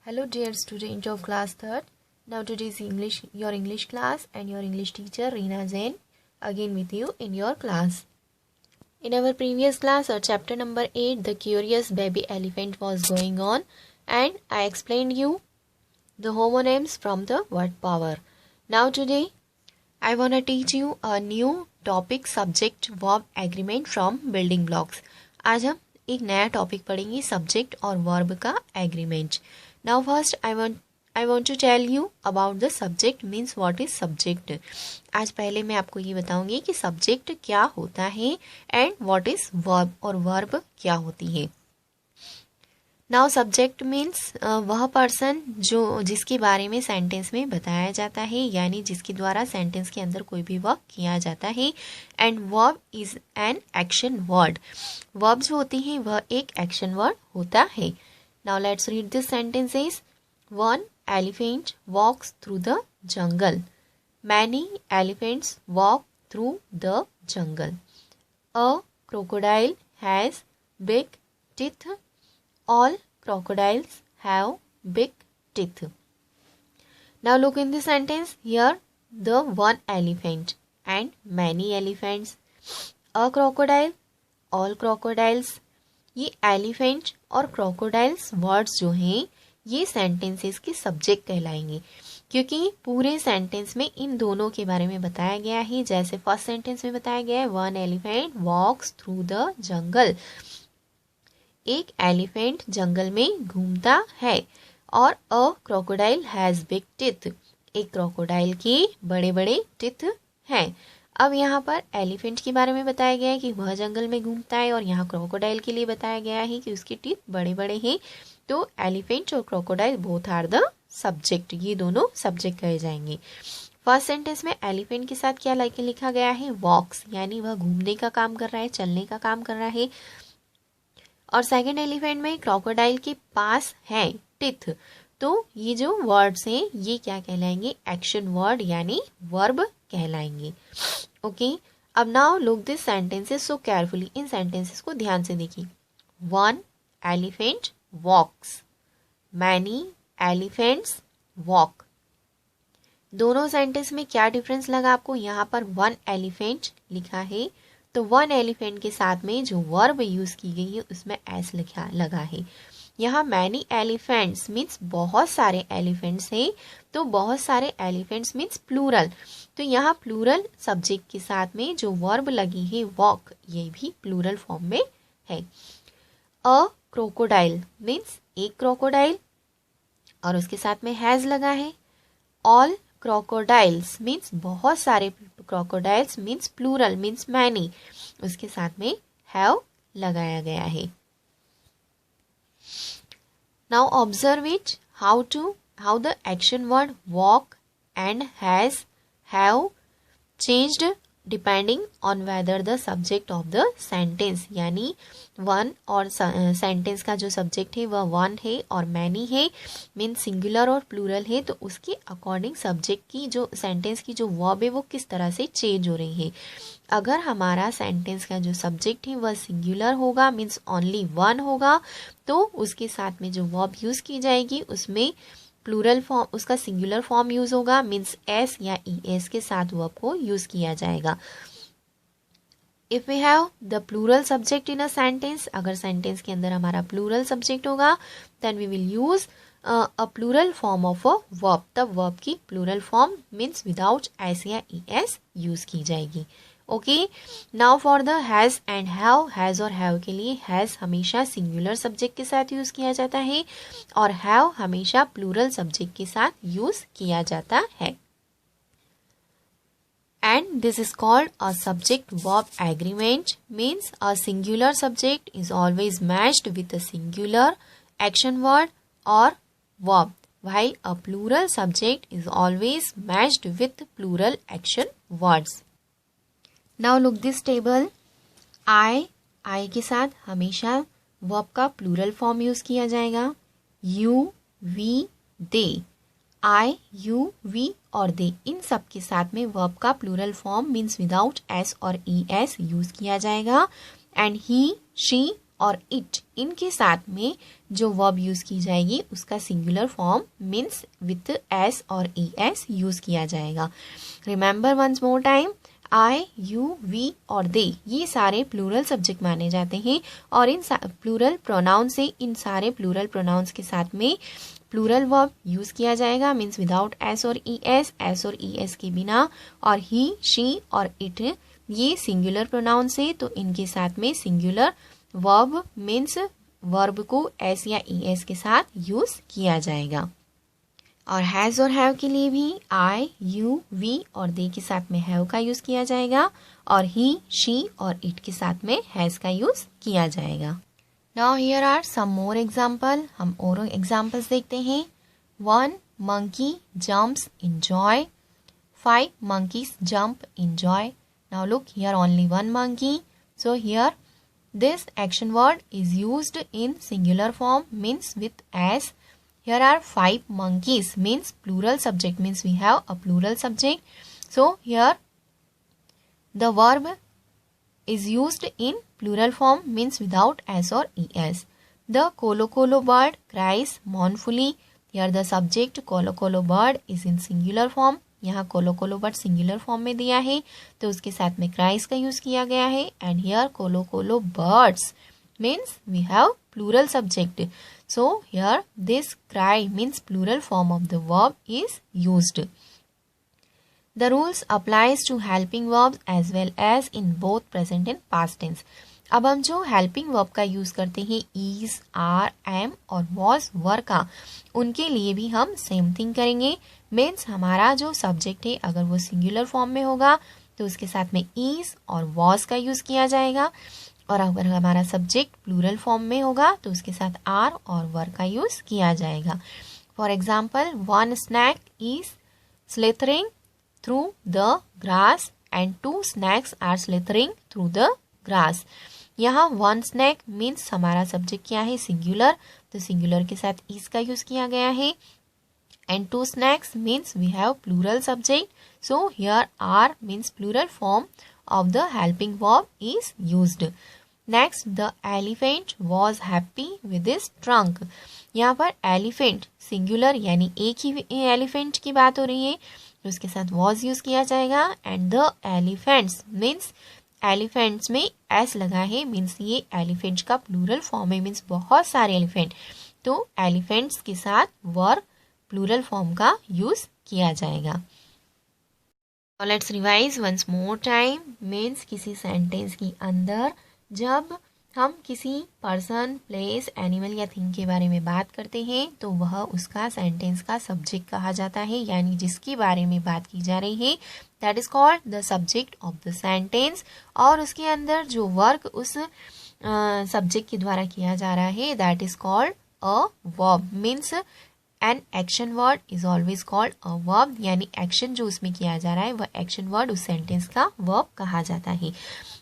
Hello dear student of class 3rd. Now today is your English class and your English teacher Reena Zain again with you in your class. In our previous class or chapter number 8 the curious baby elephant was going on and I explained you the homonyms from the word power. Now today I want to teach you a new topic subject verb agreement from building blocks. आज हम एक नया topic पढ़ेंगे subject और verb का agreement. Now first I want to tell you about the subject means what is subject. आज पहले मैं आपको ये बताऊंगी कि सब्जेक्ट क्या होता है एंड व्हाट इज वर्ब और वर्ब क्या होती है. नाउ सब्जेक्ट मीन्स वह पर्सन जिसके बारे में सेंटेंस में बताया जाता है यानी जिसके द्वारा सेंटेंस के अंदर कोई भी वर्क किया जाता है. And verb is an action word. Verb जो होती है वह एक एक्शन वर्ड होता है. Now let's read this sentences. 1 elephant walks through the jungle. Many elephants walk through the jungle. A crocodile has big teeth. All crocodiles have big teeth. Now look in the sentence. Here the one elephant and many elephants. A crocodile, all crocodiles. ये elephant और crocodiles words जो हैं ये sentences के subject कहलाएंगे क्योंकि पूरे sentence में इन दोनों के बारे में बताया गया है. जैसे फर्स्ट सेंटेंस में बताया गया है 1 elephant walks through the jungle. एक एलिफेंट जंगल में घूमता है. और अ क्रोकोडाइल हैज बिग टीथ. एक क्रोकोडाइल के बड़े बड़े टीथ हैं. अब यहाँ पर एलिफेंट के बारे में बताया गया है कि वह जंगल में घूमता है और यहाँ क्रोकोडाइल के लिए बताया गया है कि उसके टीथ बड़े बड़े हैं. तो एलिफेंट और crocodile both are the subject. ये दोनों सब्जेक्ट कहे जाएंगे. फर्स्ट सेंटेंस में एलिफेंट के साथ क्या लिखा गया है वॉक्स यानी वह घूमने का काम कर रहा है, चलने का काम कर रहा है. और सेकंड एलिफेंट में क्रोकोडाइल के पास है टिथ. तो ये जो वर्ड्स हैं ये क्या कहलाएंगे एक्शन वर्ड यानी वर्ब कहलाएंगे. ओके अब now look this sentences so carefully. In sentences को ध्यान से देखिए. 1 elephant walks. Many elephants walk. दोनों सेंटेंस में क्या डिफरेंस लगा आपको. यहाँ पर 1 elephant लिखा है तो 1 elephant के साथ में जो वर्ब यूज की गई है उसमें एस लगा है. यहाँ मैनी एलिफेंट्स मीन्स बहुत सारे एलिफेंट्स हैं तो बहुत सारे एलिफेंट्स मीन्स प्लूरल. तो यहाँ प्लूरल सब्जेक्ट के साथ में जो वर्ब लगी है वॉक ये भी प्लूरल फॉर्म में है. अ क्रोकोडाइल मीन्स एक क्रोकोडाइल और उसके साथ में हैज लगा है. ऑल क्रोकोडाइल्स मीन्स बहुत सारे crocodiles means plural means many उसके साथ में हैव लगाया गया है. Now observe it how the action word walk and has have changed depending on whether the subject of the sentence यानी वन और सेंटेंस का जो सब्जेक्ट है वह वन है और मैनी है मीन सिंगुलर और प्लूरल है. तो उसके अकॉर्डिंग सब्जेक्ट की जो सेंटेंस की जो वर्ब है वो किस तरह से चेंज हो रही है. अगर हमारा सेंटेंस का जो सब्जेक्ट है वह सिंगुलर होगा मीन्स ओनली वन होगा तो उसके साथ में जो वर्ब यूज़ की जाएगी उसमें प्लूरल फॉर्म उसका सिंगुलर फॉर्म यूज़ होगा मीन्स एस या ई एस के साथ वर्ब को यूज़ किया जाएगा. If we have the plural subject in a sentence अगर सेंटेंस के अंदर हमारा प्लूरल सब्जेक्ट होगा then we will use a plural form of a verb. तब वर्ब की plural form means without S या ई एस यूज़ की जाएगी. Okay now for the has and has और हैव के लिए हैज़ हमेशा सिंगुलर सब्जेक्ट के साथ यूज़ किया जाता है और हैव हमेशा प्लूरल सब्जेक्ट के साथ यूज़ किया जाता है. And this is called a subject verb agreement means a singular subject is always matched with a singular action word or verb while a plural subject is always matched with plural action words. Now look this table. I के साथ हमेशा verb का plural form use किया जाएगा. You, we, they. I, you, we और they इन सब के साथ में वर्ब का plural form means without S और ई एस यूज किया जाएगा. एंड ही, शी और इट, इनके साथ में जो वर्ब यूज़ की जाएगी उसका singular form means with S और ई एस यूज़ किया जाएगा। Remember once more time, I, you, we और दे ये सारे प्लूरल सब्जेक्ट माने जाते हैं और इन प्लूरल प्रोनाउन से इन सारे प्लूरल प्रोनाउंस के साथ में प्लूरल वर्ब यूज़ किया जाएगा मीन्स विदाउट एस और ई एस के बिना। और ही, शी और इट ये सिंगुलर प्रोनाउन से, तो इनके साथ में सिंगुलर वर्ब मीन्स वर्ब को एस या ई एस के साथ यूज़ किया जाएगा। और हैज़ और हैव के लिए भी आई, यू, वी और दे के साथ में हैव का यूज़ किया जाएगा और ही, शी और इट के साथ में हैज़ का यूज़ किया जाएगा। Now here are some more example, हम और एग्जाम्पल्स देखते हैं। 1 monkey jumps in joy, 5 monkeys jump in joy. Now look, here only one monkey. So here this action word is used in singular form means with as. Here are 5 monkeys means plural subject, means we have a plural subject. So here the verb is used in plural form means without s or es. The kolo kolo bird cries mournfully. Here the subject kolo kolo bird is in singular form. यहाँ कोलो कोलो bird singular form में दिया है तो उसके साथ में क्राइस का यूज किया गया है। एंड हियर कोलो कोलो birds means we have plural subject, so here this cry means plural form of the verb is used. The rules applies to helping verbs as well as in both present and past tense. अब हम जो helping verb का use करते हैं is, are, am और was, were का, उनके लिए भी हम सेम थिंग करेंगे। मीन्स हमारा जो सब्जेक्ट है अगर वो सिंगुलर फॉर्म में होगा तो उसके साथ में इज और वॉज का यूज किया जाएगा और अगर हमारा सब्जेक्ट प्लूरल फॉर्म में होगा तो उसके साथ आर और वर का यूज किया जाएगा। For example, 1 snake is slithering through the grass and 2 snakes are slithering through the grass। यहाँ 1 snake मीन्स हमारा सब्जेक्ट क्या है, सिंगुलर, तो सिंगुलर के साथ इज का यूज किया गया है। And 2 snakes means we have plural subject, so here are means plural form of the helping verb is used. Next, the elephant was happy with his trunk। यहाँ पर elephant singular यानी एक ही elephant की बात हो रही है, उसके साथ was यूज किया जाएगा। and the elephants means elephants में s लगा है मीन्स ये elephant का plural form है, मीन्स बहुत सारे elephant, तो elephants के साथ were प्लूरल फॉर्म का यूज किया जाएगा। Let's revise once more time. Means किसी सेंटेंस के अंदर जब हम किसी पर्सन, प्लेस, एनिमल या थिंग के बारे में बात करते हैं तो वह उसका सेंटेंस का सब्जेक्ट कहा जाता है, यानी जिसके बारे में बात की जा रही है that is called the subject of the sentence. और उसके अंदर जो वर्क उस सब्जेक्ट के द्वारा किया जा रहा है that is called a verb. Means an action word is always called a verb, यानी एक्शन जो उसमें किया जा रहा है वह एक्शन वर्ड उस सेंटेंस का वर्ब कहा जाता है।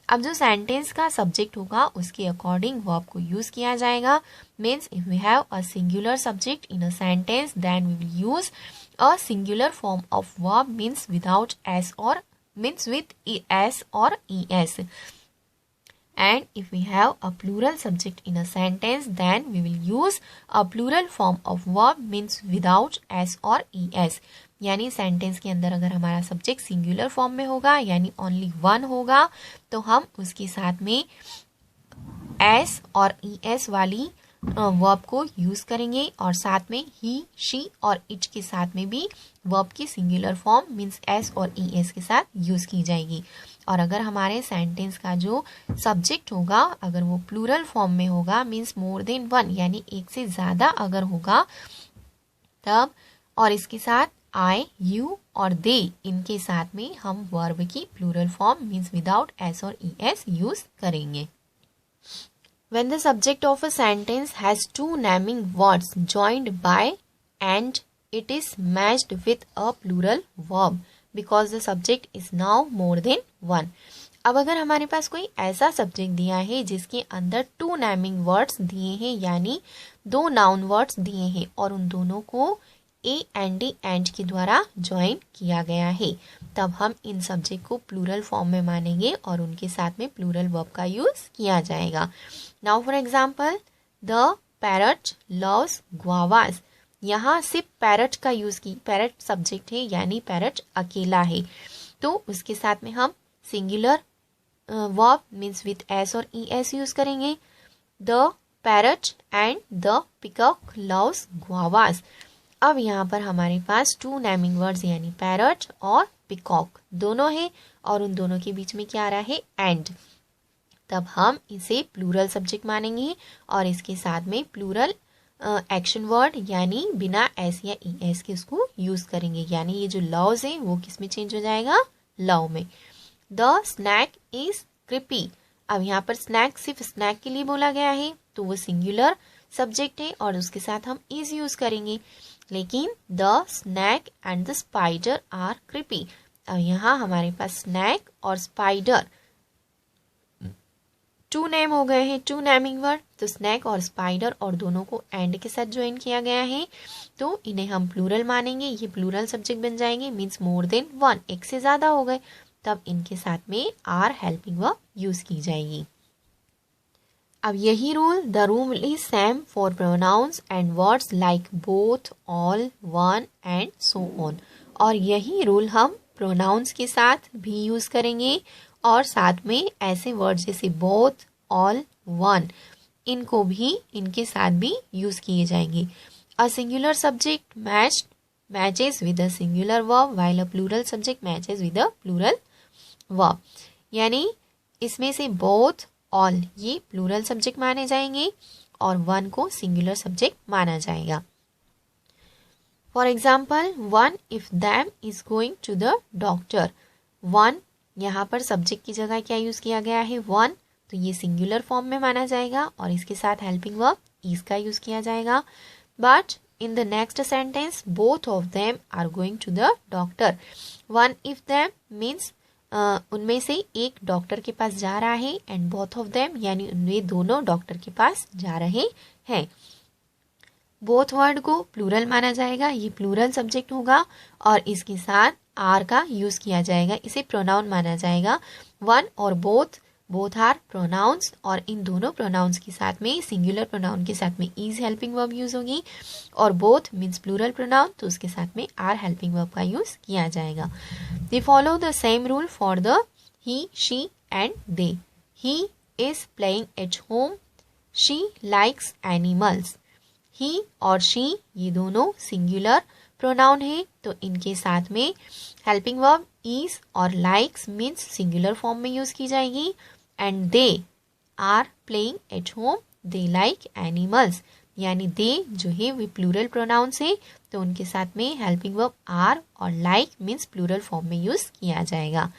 अब जो सेंटेंस का सब्जेक्ट होगा उसके अकॉर्डिंग वर्ब को यूज किया जाएगा। Means if we have a singular subject in a sentence then we will use a singular form of verb means without S और मीन्स विथ एस और E S. And if we have a plural subject in a sentence then we will use a plural form of verb means without s or es। यानी sentence के अंदर अगर हमारा subject singular form में होगा यानी only one होगा तो हम उसके साथ में s और es वाली वर्ब को यूज करेंगे और साथ में ही, शी और इट के साथ में भी वर्ब की सिंगुलर फॉर्म मीन्स एस और ई एस के साथ यूज की जाएगी। और अगर हमारे सेंटेंस का जो सब्जेक्ट होगा अगर वो प्लूरल फॉर्म में होगा मीन्स मोर देन वन यानी एक से ज़्यादा अगर होगा तब, और इसके साथ आई, यू और दे इनके साथ में हम वर्ब की plural form means without S और ई एस यूज करेंगे। When the subject of a sentence has two naming words joined by and it is matched with a plural verb because the subject is now more than one। अब अगर हमारे पास कोई ऐसा subject दिया है जिसके अंदर 2 नेमिंग वर्ड्स दिए हैं यानी 2 नाउन वर्ड्स दिए हैं और उन दोनों को ए एंड डी एंड के द्वारा ज्वाइन किया गया है तब हम इन सब्जेक्ट को प्लूरल फॉर्म में मानेंगे और उनके साथ में प्लूरल वर्ब का यूज किया जाएगा। Now for example, the parrot loves guavas. यहाँ सिर्फ पैरट का यूज की, पैरट सब्जेक्ट है यानी पैरट अकेला है, तो उसके साथ में हम singular verb means with S और ई एस यूज करेंगे। The parrot and the peacock loves guavas. अब यहाँ पर हमारे पास टू नेमिंग वर्ड्स यानी पैरट और पिकॉक दोनों है और उन दोनों के बीच में क्या आ रहा है, एंड। तब हम इसे प्लूरल सब्जेक्ट मानेंगे और इसके साथ में प्लूरल एक्शन वर्ड यानी बिना एस या ई एस के उसको यूज करेंगे, यानी ये जो लव्स है वो किस में चेंज हो जाएगा, लव में। The snake is creepy. अब यहाँ पर स्नैक सिर्फ स्नैक के लिए बोला गया है तो वो सिंगुलर सब्जेक्ट है और उसके साथ हम इज यूज करेंगे, लेकिन the snake and the spider are creepy. अब यहाँ हमारे पास स्नैक और स्पाइडर टू नेम हो गए हैं, टू नेमिंग वर्ड, तो स्नैक और स्पाइडर और दोनों को एंड के साथ ज्वाइन किया गया है तो इन्हें हम प्लूरल मानेंगे, ये प्लूरल सब्जेक्ट बन जाएंगे, मीन्स मोर देन वन, एक से ज्यादा हो गए, तब इनके साथ में आर हेल्पिंग वर्ब यूज की जाएगी। अब यही rule, the rule is same for pronouns and words like both, all, one and so on. और यही रूल हम प्रोनाउंस के साथ भी यूज करेंगे और साथ में ऐसे वर्ड जैसे बोथ, ऑल, वन, इनको भी इनके साथ भी यूज किए जाएंगे। A singular subject matches with a singular verb while a plural subject matches with a plural verb. यानी इसमें से बोथ, ऑल ये प्लूरल सब्जेक्ट माने जाएंगे और वन को सिंगुलर सब्जेक्ट माना जाएगा। For example, one if them is going to the doctor. One यहाँ पर सब्जेक्ट की जगह क्या यूज किया गया है, वन, तो ये सिंगुलर फॉर्म में माना जाएगा और इसके साथ हेल्पिंग वर्ब इज का यूज किया जाएगा। But in the next sentence both of them are going to the doctor. One if them means उनमें से एक डॉक्टर के पास जा रहा है एंड बोथ ऑफ देम यानी उनमें दोनों डॉक्टर के पास जा रहे हैं। बोथ वर्ड को प्लूरल माना जाएगा, ये प्लूरल सब्जेक्ट होगा और इसके साथ आर का यूज किया जाएगा, इसे प्रोनाउन माना जाएगा। वन और बोथ, बोथ आर प्रोनाउंस और इन दोनों प्रोनाउंस के साथ में सिंगुलर प्रोनाउन के साथ में इज हेल्पिंग वर्ब यूज होगी और बोथ मीन्स प्लूरल प्रोनाउन तो उसके साथ में आर हेल्पिंग वर्ब का यूज किया जाएगा। They follow the same rule for the he, she and they. He is playing at home, she likes animals. He और शी ये दोनों सिंगुलर प्रोनाउन है तो इनके साथ में हेल्पिंग वर्ब इज और लाइक्स मीन्स सिंगुलर फॉर्म में यूज की जाएगी and they are playing at home, they like animals, यानी दे जो है वे प्लूरल प्रोनाउंस है तो उनके साथ में हेल्पिंग वर्ब आर और लाइक मीन्स प्लूरल फॉर्म में यूज किया जाएगा।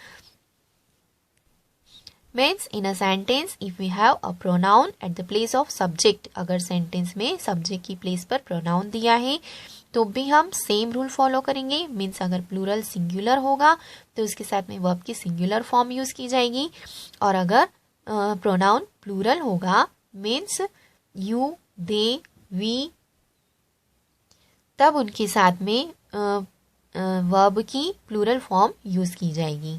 Means in a sentence if we have a pronoun at the place of subject, अगर सेंटेंस में सब्जेक्ट की प्लेस पर प्रोनाउन दिया है तो भी हम सेम रूल फॉलो करेंगे। मीन्स अगर प्लूरल सिंगुलर होगा तो उसके साथ में वर्ब की सिंगुलर फॉर्म यूज की जाएगी और अगर प्रोनाउन प्लूरल होगा मीन्स यू, दे, वी, तब उनके साथ में वर्ब की प्लूरल फॉर्म यूज की जाएगी।